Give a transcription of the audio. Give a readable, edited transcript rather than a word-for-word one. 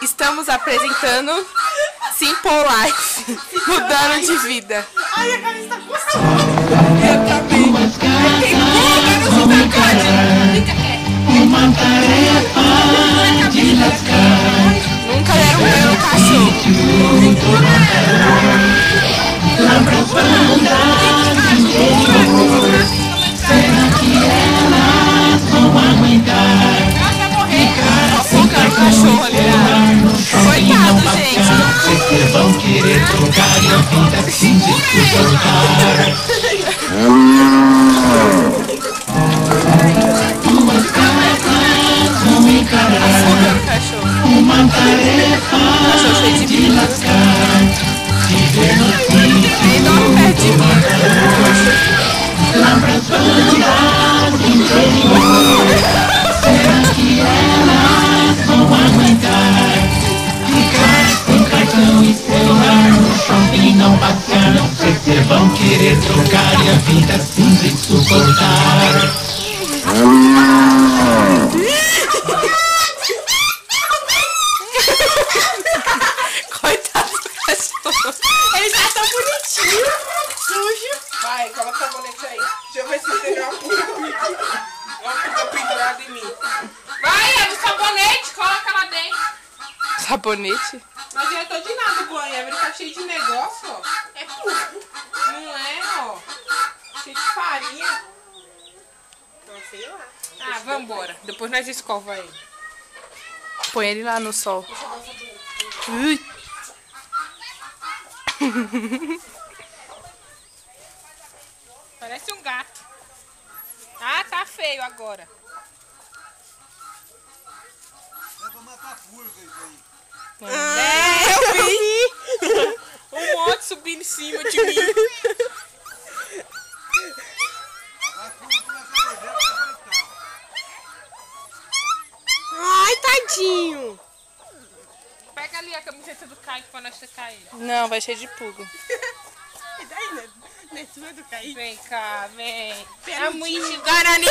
Estamos apresentando Simple Life, mudando de vida. Ai, a cabeça tá coçando. Eu também. Uma tarefa de lascar. Nunca deram banho no cachorro. Lambras bandas interior. Será que elas vão aguentar? Focar no cachorro ali. Coitado, gente. Vocês vão querer trocar e a vida assim de suportar. Duas casas vão encarar Focar no cachorro. uma tarefa de lascar. Viver no Ele dorme perto de mim. Lambras bandas interior. Será que elas vão aguentar? Ficar sem cartão e celular no shopping não passear. Não sei se vão querer trocar e a vida assim de suportar. Coitado do cachorro. Ele tá tão bonitinho. Sujo. Vai, coloca o sabonete aí. Deixa eu ver se tem uma puta pendurada em mim. Vai, é do sabonete. Coloca lá dentro. Sabonete? Não adiantou de nada o banho. Ele tá cheio de negócio, ó. É puro. Não é, ó. Cheio de farinha. Não sei lá. Ah, vambora. Depois nós escova ele. Põe ele lá no sol. Ui. Parece um gato. Ah, tá feio agora. É pra matar furga isso aí. Eu vi. Um monte subindo em cima de mim. A furga começa a morder, vai afetar. Ai, tadinho. Pega ali a camiseta do Kaique pra nós secar ele. Não, vai cheio de pulga. E daí, né? Não é do Kaique? Vem cá, vem. É muito Guarani.